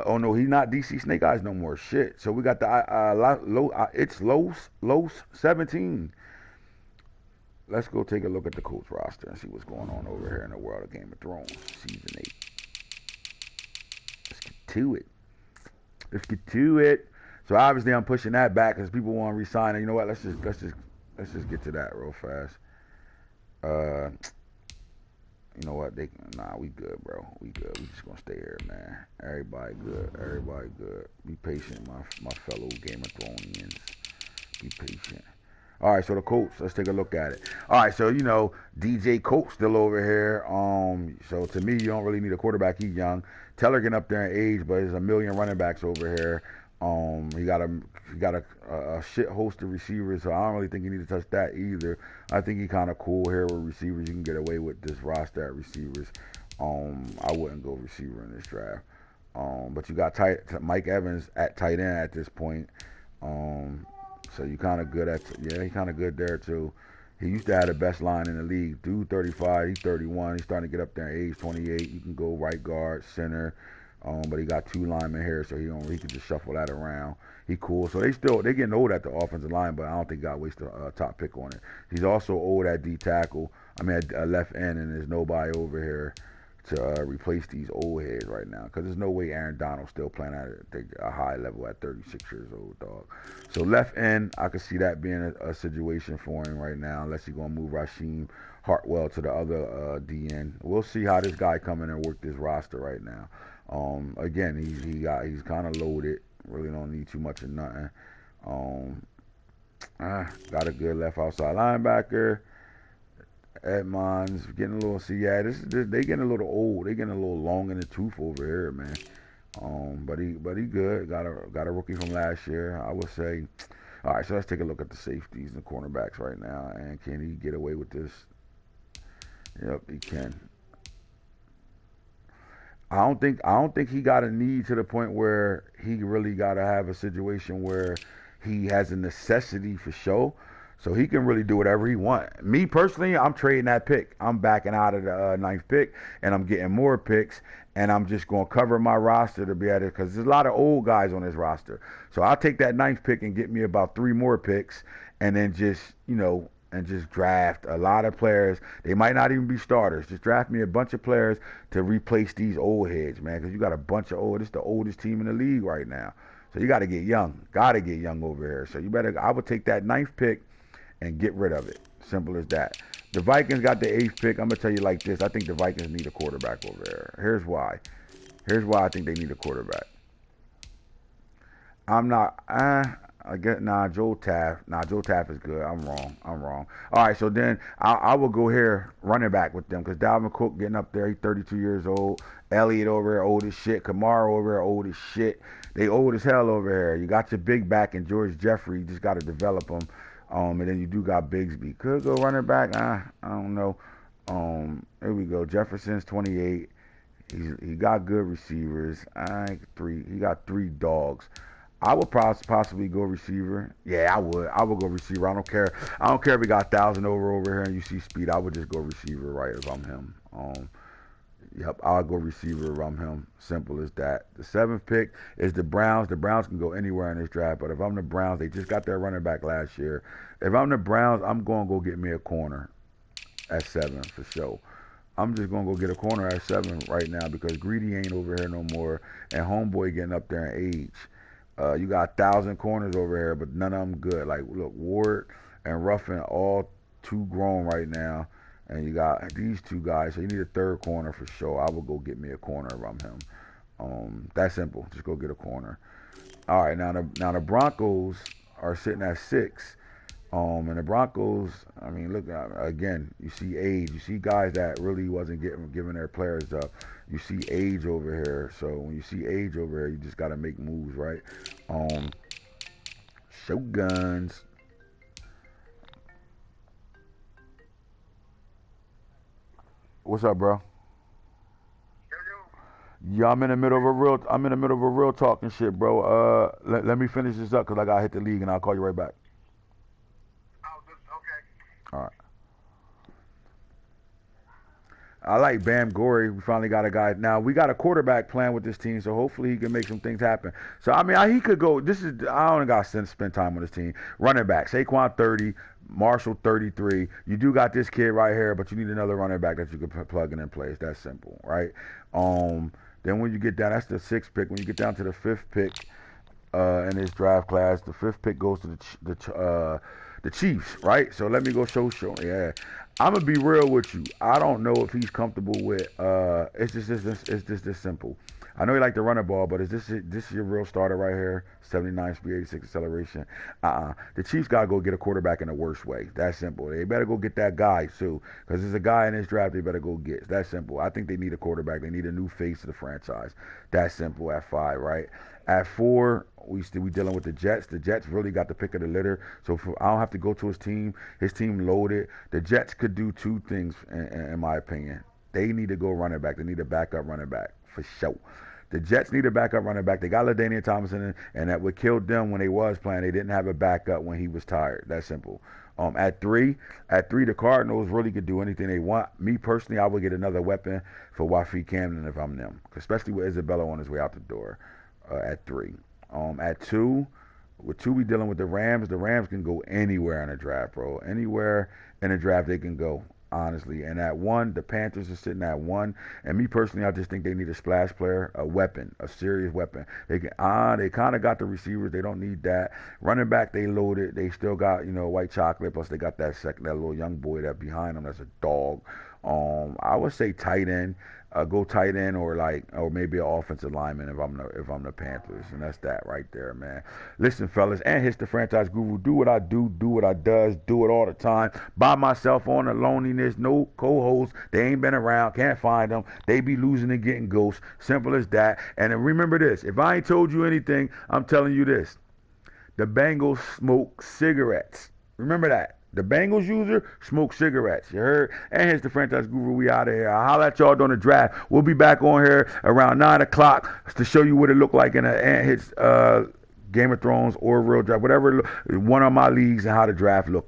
Oh, no, he's not DC Snake Eyes no more. Shit. So we got the it's Los 17. Let's go take a look at the coach roster and see what's going on over here in the world of Game of Thrones, season 8. Let's get to it. Let's get to it. So obviously I'm pushing that back because people want to resign. And you know what? Let's just get to that real fast. You know what? We good, bro. We good. We just gonna stay here, man. Everybody good. Everybody good. Be patient, my fellow Game of Thronesians. Be patient. All right, so the Colts. Let's take a look at it. All right, so DJ Colts still over here. So to me, you don't really need a quarterback. He's young. Teller getting up there in age, but there's a million running backs over here. He got a shit host of receivers, so I don't really think you need to touch that either. I think he kind of cool here with receivers. You can get away with this roster at receivers. I wouldn't go receiver in this draft. But you got Mike Evans at tight end at this point. So you kind of good he kind of good there too. He used to have the best line in the league. Dude 35, he's 31. He's starting to get up there in age, 28. You can go right guard, center. But he got 2 linemen here, so he can just shuffle that around. He cool. So they getting old at the offensive line, but I don't think got wasted a top pick on it. He's also old at D tackle. I mean at left end, and there's nobody over here to replace these old heads right now, because there's no way Aaron Donald's still playing at a high level at 36 years old, dog. So left end, I could see that being a situation for him right now, unless he's gonna move Rasheem Hartwell to the other DN. We'll see how this guy come in and work this roster right now. Again, he's kind of loaded. Really don't need too much of nothing. Got a good left outside linebacker. Edmonds getting a little. They getting a little old. They getting a little long in the tooth over here, man. But he good. Got a rookie from last year, I would say. All right, so let's take a look at the safeties and cornerbacks right now. And can he get away with this? Yep, he can. I don't think he got a need to the point where he really got to have a situation where he has a necessity for show. So he can really do whatever he wants. Me personally, I'm trading that pick. I'm backing out of the 9th pick, and I'm getting more picks, and I'm just going to cover my roster to be able to, because there's a lot of old guys on this roster. So I'll take that 9th pick and get me about 3 more picks, and then just draft a lot of players. They might not even be starters. Just draft me a bunch of players to replace these old heads, man, because you got a bunch of old. It's the oldest team in the league right now. So you got to get young. Got to get young over here. So I would take that 9th pick and get rid of it. Simple as that. The Vikings got the 8th pick. I'm going to tell you like this. I think the Vikings need a quarterback over there. Here's why. Here's why I think they need a quarterback. Joe Taft is good. I'm wrong. All right, so then I will go here running back with them, because Dalvin Cook getting up there. He's 32 years old. Elliott over here old as shit. Kamara over here old as shit. They old as hell over here. You got your big back and George Jeffrey. You just got to develop them. And then you do got Bigsby. Could go running back. I don't know. Here we go. Jefferson's 28. He got good receivers. He got 3 dogs. I would possibly go receiver. Yeah, I would. I would go receiver. I don't care. I don't care if he got 1,000 over here and you see speed. I would just go receiver, right, if I'm him. Yep, I'll go receiver if I'm him. Simple as that. The 7th pick is the Browns. The Browns can go anywhere in this draft, but if I'm the Browns, they just got their running back last year. If I'm the Browns, I'm going to go get me a corner at 7 for sure. I'm just going to go get a corner at 7 right now, because Greedy ain't over here no more, and Homeboy getting up there in age. You got 1,000 corners over here, but none of them good. Like, look, Ward and Ruffin, all too grown right now. And you got these 2 guys, so you need a 3rd corner for sure. I will go get me a corner if I'm him. That's simple. Just go get a corner. All right, now the Broncos are sitting at 6. And the Broncos, I mean, look, again, you see age. You see guys that really wasn't giving their players up. You see age over here. So when you see age over here, you just got to make moves, right? Shoguns. What's up, bro? Yeah, I'm in the middle of a real talking shit, bro. Let me finish this up, because I gotta hit the league, and I'll call you right back. Okay. All right. I like Bam Gorey. We finally got a guy. Now, we got a quarterback playing with this team, so hopefully he can make some things happen. So, I mean, he could go. I only got to spend time on this team. Running back, Saquon 30, Marshall 33. You do got this kid right here, but you need another running back that you can plug in place. That's simple, right? Then when you get down, that's the 6th pick. When you get down to the 5th pick in this draft class, the 5th pick goes to the Chiefs, right? So let me go show. Yeah. I'm going to be real with you. I don't know if he's comfortable with, it's just this simple. I know he like to run the ball, but is this your real starter right here? 79 speed, 86 acceleration. The Chiefs got to go get a quarterback in the worst way. That's simple. They better go get that guy, too, because there's a guy in this draft they better go get. That's simple. I think they need a quarterback. They need a new face to the franchise. That's simple at 5, right? At 4, we dealing with the Jets. The Jets really got the pick of the litter, so I don't have to go to his team. His team loaded. The Jets could do 2 things, in my opinion. They need to go running back. They need a backup running back, for sure. The Jets need a backup running back. They got LaDainian Tomlinson, and that would kill them when they was playing. They didn't have a backup when he was tired. That's simple. At 3, the Cardinals really could do anything they want. Me personally, I would get another weapon for Wafie Camden if I'm them, especially with Isabella on his way out the door. At 3. At 2, with 2 we dealing with the Rams. The Rams can go anywhere in the draft, bro. Anywhere in the draft they can go, honestly. And at 1, the Panthers are sitting at 1. And me personally, I just think they need a splash player, a weapon, a serious weapon. They kind of got the receivers. They don't need that. Running back, they loaded. They still got, white chocolate. Plus they got that little young boy that behind them that's a dog. I would say tight end. Go tight end or maybe an offensive lineman if I'm the Panthers, and that's that right there, man. Listen, fellas, AntHits the franchise guru. Do what I do what I does, do it all the time. By myself on the loneliness, no co-hosts. They ain't been around, can't find them. They be losing and getting ghosts. Simple as that. And then remember this: if I ain't told you anything, I'm telling you this: the Bengals smoke cigarettes. Remember that. The Bengals user smoke cigarettes. You heard? And here's the franchise guru. We out of here. I'll holler at y'all during the draft. We'll be back on here around 9 o'clock to show you what it looked like in the AntHits Game of Thrones or real draft, whatever one of my leagues and how the draft looked.